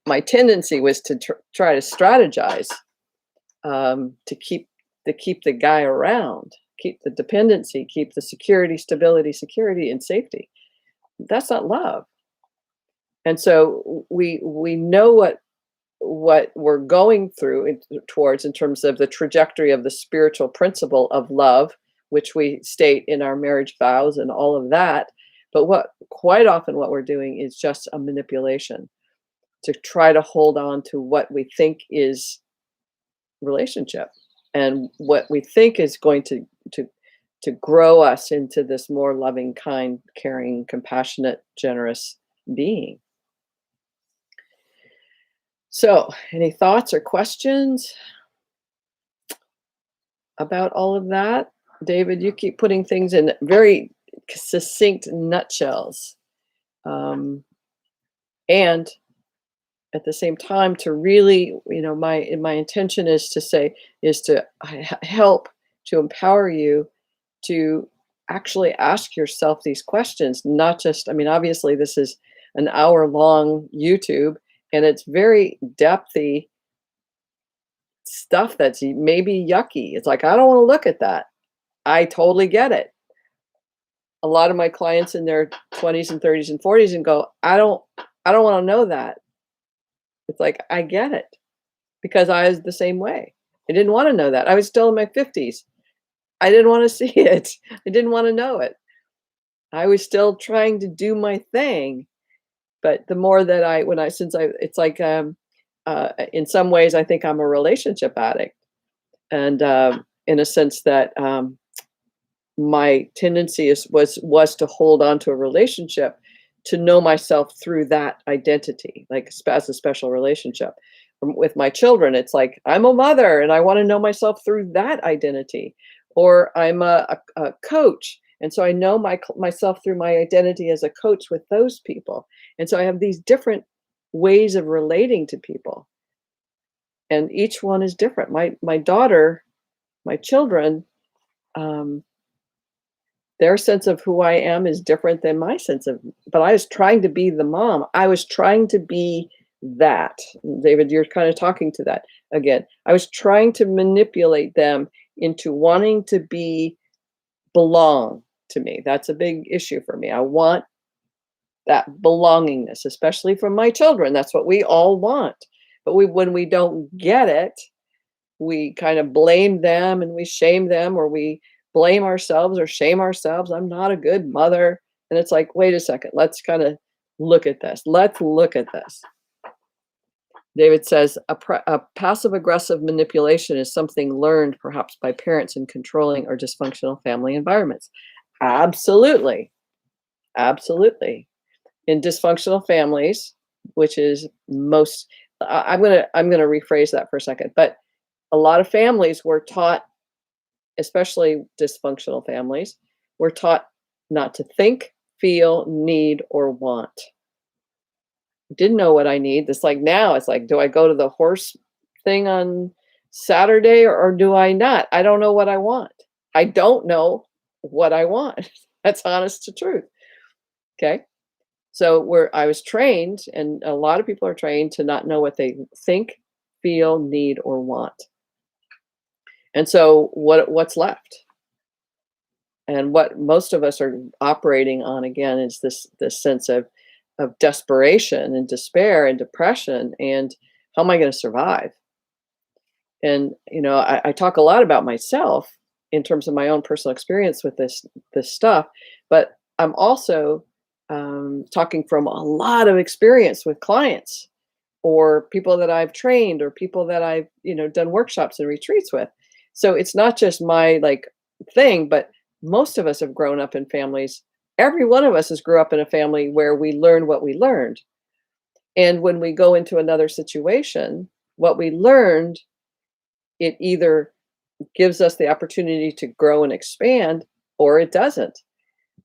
my tendency was to try to strategize to keep the guy around, keep the dependency, keep the security, and safety. That's not love. And so we know what we're going through towards in terms of the trajectory of the spiritual principle of love, which we state in our marriage vows and all of that. But quite often what we're doing is just a manipulation to try to hold on to what we think is relationship and what we think is going to grow us into this more loving, kind, caring, compassionate, generous being. So, any thoughts or questions about all of that? David, you keep putting things in very succinct nutshells. And at the same time, to really, my intention is to help, to empower you to actually ask yourself these questions, not just, I mean, obviously, this is an hour-long YouTube, and it's very depthy stuff that's maybe yucky. It's like, I don't want to look at that. I totally get it. A lot of my clients in their 20s and 30s and 40s and go, I don't want to know that. It's like, I get it because I was the same way. I didn't want to know that. I was still in my 50s. I didn't want to see it. I didn't want to know it. I was still trying to do my thing. But the more that it's like, in some ways, I think I'm a relationship addict. And in a sense that my tendency was to hold on to a relationship to know myself through that identity, like as a special relationship. With my children, it's like I'm a mother and I want to know myself through that identity, or I'm a coach, and so I know myself through my identity as a coach with those people, and so I have these different ways of relating to people, and each one is different. My daughter, my children. Their sense of who I am is different than my sense of, but I was trying to be the mom. I was trying to be that. David, you're kind of talking to that again. I was trying to manipulate them into wanting to belong to me. That's a big issue for me. I want that belongingness, especially from my children. That's what we all want. But when we don't get it, we kind of blame them and we shame them, or we blame ourselves or shame ourselves. I'm not a good mother. And it's like, wait a second, let's kind of look at this. Let's look at this. David says a passive aggressive manipulation is something learned perhaps by parents in controlling or dysfunctional family environments. Absolutely. Absolutely. In dysfunctional families, which is most, I'm gonna rephrase that for a second. But a lot of families were taught, especially dysfunctional families, were taught not to think, feel, need, or want. Didn't know what I need. It's like now, it's like, do I go to the horse thing on Saturday or do I not? I don't know what I want. I don't know what I want. That's honest to truth. Okay. So where I was trained, and a lot of people are trained to not know what they think, feel, need, or want. And so what's left? And what most of us are operating on again is this sense of desperation and despair and depression and how am I going to survive? And I talk a lot about myself in terms of my own personal experience with this stuff, but I'm also talking from a lot of experience with clients or people that I've trained or people that I've done workshops and retreats with. So it's not just my like thing, but most of us have grown up in families. Every one of us has grew up in a family where we learned what we learned. And when we go into another situation, what we learned, it either gives us the opportunity to grow and expand or it doesn't.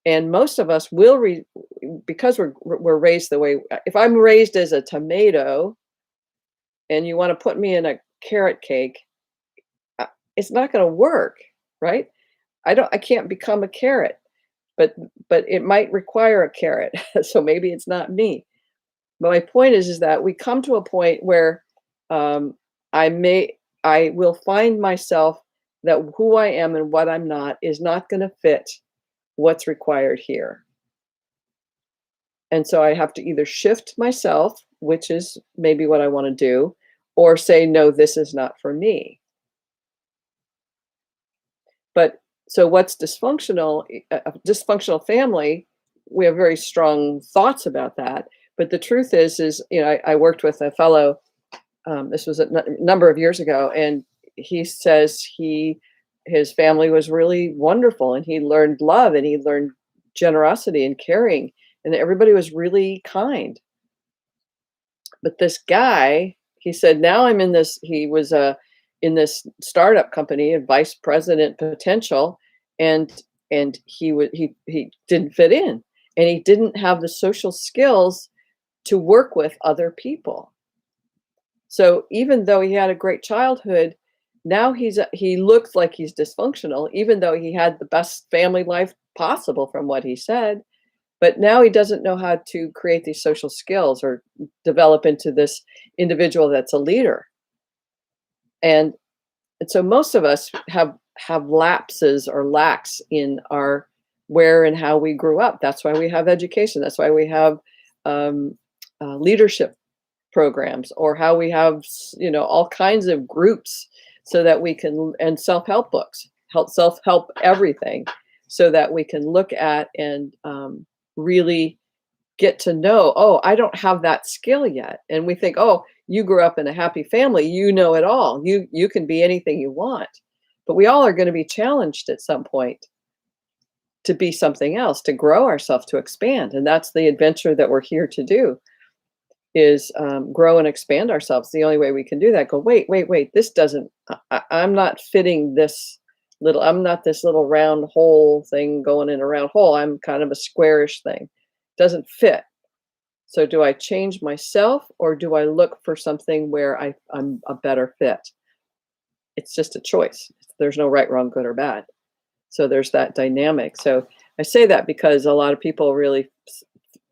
And most of us will because we're raised the way, if I'm raised as a tomato and you want to put me in a carrot cake, uh, it's not going to work, right? I can't become a carrot, but it might require a carrot. So maybe it's not me. But my point is that we come to a point where um, I will find myself that who I am and what I'm not is not going to fit what's required here. And so I have to either shift myself, which is maybe what I want to do, or say, no, this is not for me. But so what's dysfunctional? A dysfunctional family, we have very strong thoughts about that. But the truth is, I worked with a fellow, this was a number of years ago, and he says his family was really wonderful, and he learned love, and he learned generosity and caring, and everybody was really kind. But this guy, he said, now I'm in this. He was in this startup company, a vice president potential, and he didn't fit in, and he didn't have the social skills to work with other people. So even though he had a great childhood, now he looks like he's dysfunctional, even though he had the best family life possible from what he said. But now he doesn't know how to create these social skills or develop into this individual that's a leader. And, and so most of us have lapses or lacks in our where and how we grew up. That's why we have education. That's why we have leadership programs, or how we have all kinds of groups so that we can, and self-help books, self-help everything, so that we can look at and really get to know, oh, I don't have that skill yet. And we think, oh, you grew up in a happy family, you know it all, you can be anything you want. But we all are going to be challenged at some point to be something else, to grow ourselves, to expand. And that's the adventure that we're here to do, is grow and expand ourselves. The only way we can do that, go, wait, this doesn't, I'm not fitting this little, I'm not this little round hole thing going in a round hole. I'm kind of a squarish thing. Doesn't fit. So do I change myself, or do I look for something where I'm a better fit? It's just a choice. There's no right, wrong, good, or bad. So there's that dynamic. So I say that because a lot of people really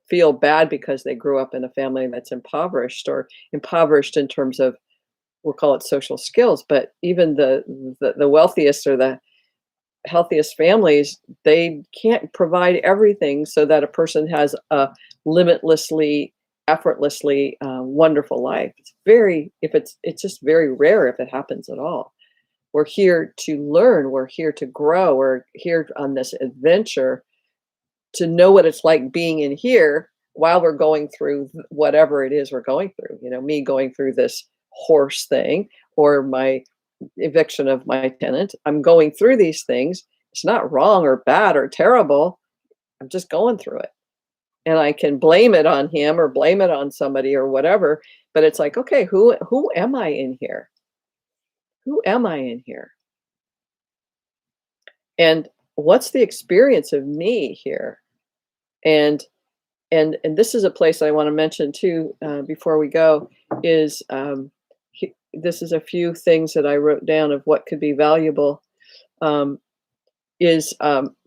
feel bad because they grew up in a family that's impoverished, or impoverished in terms of, we'll call it social skills. But even the wealthiest or the healthiest families, they can't provide everything so that a person has a limitlessly, effortlessly wonderful life. It's just very rare if it happens at all. We're here to learn. We're here to grow. We're here on this adventure to know what it's like being in here while we're going through whatever it is we're going through. Me going through this horse thing, or my eviction of my tenant. I'm going through these things. It's not wrong or bad or terrible. I'm just going through it. and I can blame it on him or blame it on somebody or whatever. But it's like, okay, who am I in here? Who am I in here? And what's the experience of me here? And and this is a place I want to mention too, before we go, is this is a few things that I wrote down of what could be valuable, um, is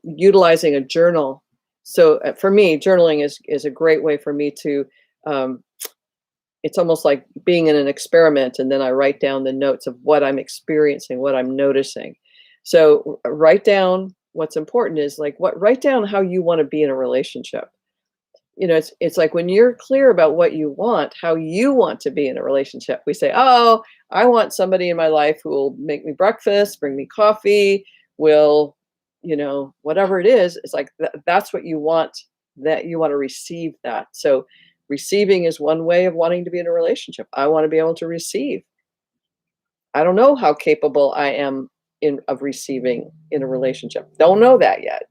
utilizing a journal. So for me, journaling is a great way for me to, um, it's almost like being in an experiment, and then I write down the notes of what I'm experiencing, what I'm noticing. So write down what's important is like what write down how you want to be in a relationship. It's like when you're clear about what you want, how you want to be in a relationship. We say, "Oh, I want somebody in my life who will make me breakfast, bring me coffee, will, whatever it is." It's like that's what you want, that you want to receive that. So receiving is one way of wanting to be in a relationship. I want to be able to receive. I don't know how capable I am of receiving in a relationship. Don't know that yet,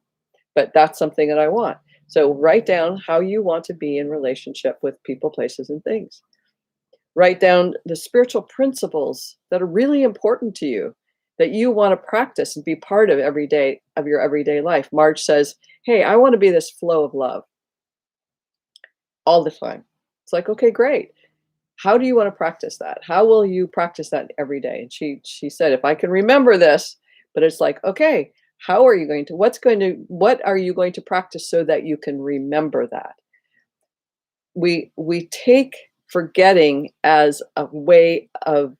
but that's something that I want. So write down how you want to be in relationship with people, places, and things. Write down the spiritual principles that are really important to you, that you want to practice and be part of every day of your everyday life. Marge says, "Hey, I want to be this flow of love all the time." It's like, okay, great. How do you want to practice that? How will you practice that every day? And she said, if I can remember this, but it's like, okay, how are you going to, what are you going to practice so that you can remember that? We take forgetting as a way of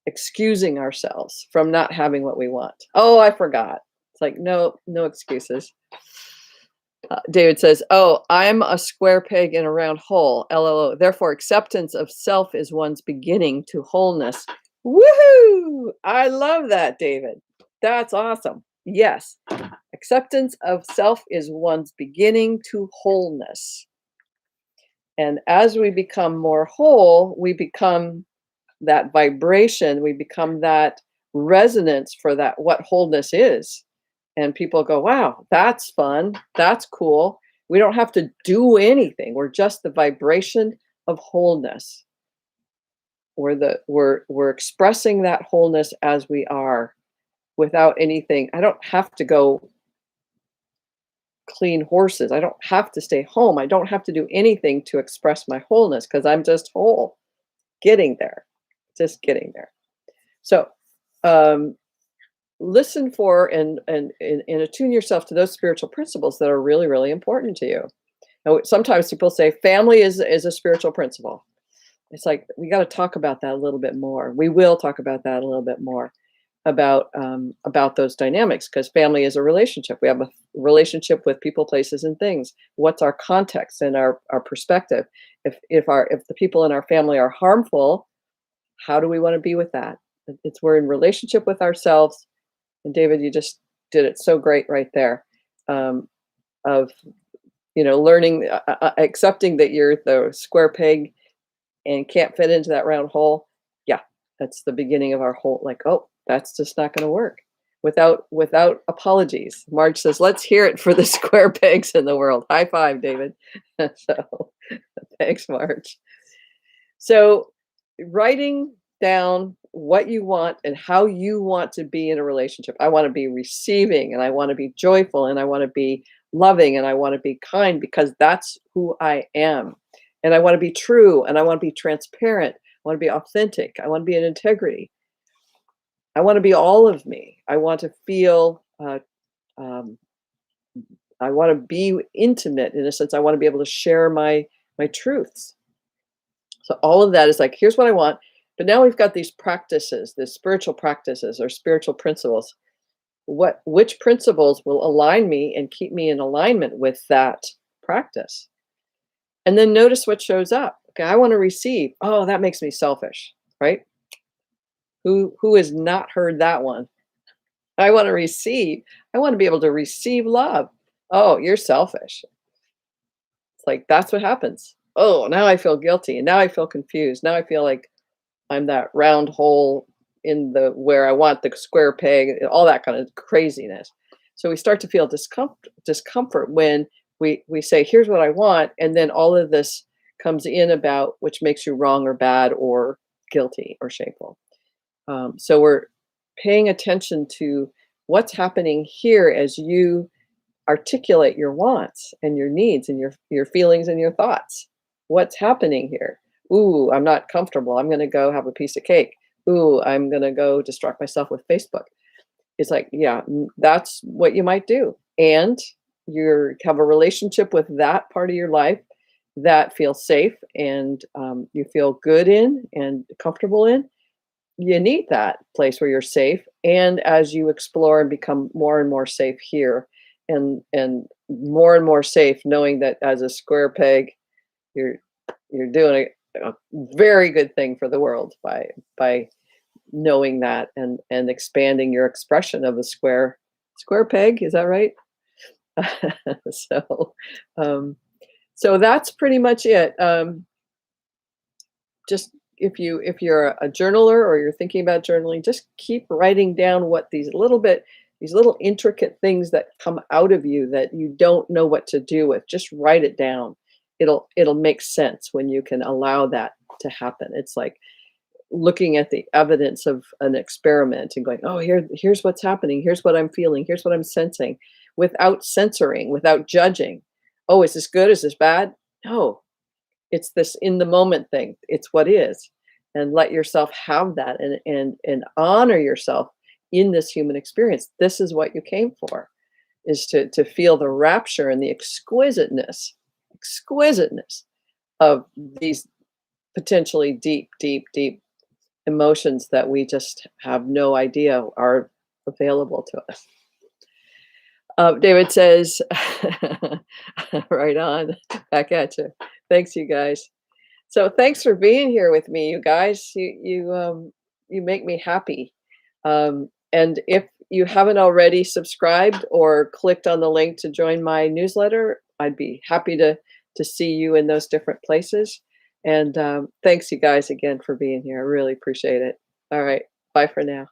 excusing ourselves from not having what we want. Oh, I forgot. It's like, no, no excuses. David says, "Oh, I'm a square peg in a round hole. LLO. Therefore, acceptance of self is one's beginning to wholeness." Woohoo! I love that, David. That's awesome. Yes, acceptance of self is one's beginning to wholeness. And as we become more whole, we become that vibration, we become that resonance for that what wholeness is. And people go, wow, that's fun, that's cool. We don't have to do anything, we're just the vibration of wholeness. We're expressing that wholeness as we are, without anything. I don't have to go clean horses, I don't have to stay home, I don't have to do anything to express my wholeness, because I'm just whole, getting there, just getting there. So listen for and attune yourself to those spiritual principles that are really, really important to you. Now, sometimes people say family is a spiritual principle. It's like we got to talk about that a little bit more. We will talk about that a little bit more, about those dynamics, because family is a relationship. We have a relationship with people, places, and things. What's our context and our perspective? If the people in our family are harmful, how do we want to be with that? It's we're in relationship with ourselves. And David, you just did it so great right there, of learning, accepting that you're the square peg and can't fit into that round hole. Yeah, that's the beginning of our whole. Like, oh, that's just not going to work without apologies. Marge says, "Let's hear it for the square pegs in the world." High five, David. So, thanks, Marge. So, writing down what you want and how you want to be in a relationship. I want to be receiving, and I want to be joyful, and I want to be loving, and I want to be kind, because that's who I am. And I want to be true, and I want to be transparent. I want to be authentic. I want to be in integrity. I want to be all of me. I want to feel, um, I want to be intimate in a sense. I want to be able to share my truths. So all of that is like, here's what I want. But now we've got these practices, these spiritual practices or spiritual principles. Which principles will align me and keep me in alignment with that practice? And then notice what shows up. Okay, I want to receive. Oh, that makes me selfish, right? Who has not heard that one? I want to receive. I want to be able to receive love. Oh, you're selfish. It's like that's what happens. Oh, now I feel guilty, and now I feel confused. Now I feel like I'm that round hole in the where I want the square peg, all that kind of craziness. So we start to feel discomfort when We say, here's what I want, and then all of this comes in about which makes you wrong or bad or guilty or shameful. So we're paying attention to what's happening here as you articulate your wants and your needs and your feelings and your thoughts. What's happening here? Ooh, I'm not comfortable. I'm going to go have a piece of cake. Ooh, I'm going to go distract myself with Facebook. It's like, yeah, that's what you might do. And you have a relationship with that part of your life that feels safe and you feel good in and comfortable in. You need that place where you're safe. And as you explore and become more and more safe here, and more safe, knowing that as a square peg, you're you're doing a very good thing for the world by knowing that and expanding your expression of a square peg. Is that right? so um, so that's pretty much it. Just if you're a journaler or you're thinking about journaling, just keep writing down what these little intricate things that come out of you that you don't know what to do with. Just write it down. It'll make sense when you can allow that to happen. It's like looking at the evidence of an experiment and going, oh, here's what's happening, here's what I'm feeling, here's what I'm sensing, without censoring, without judging. Oh, is this good, is this bad? No, it's this in the moment thing. It's what is. And let yourself have that and honor yourself in this human experience. This is what you came for, is to feel the rapture and the exquisiteness of these potentially deep emotions that we just have no idea are available to us. David says, right on, back at you. Thanks, you guys. So thanks for being here with me, you guys. You make me happy. And if you haven't already subscribed or clicked on the link to join my newsletter, I'd be happy to see you in those different places. And thanks, you guys, again for being here. I really appreciate it. All right, bye for now.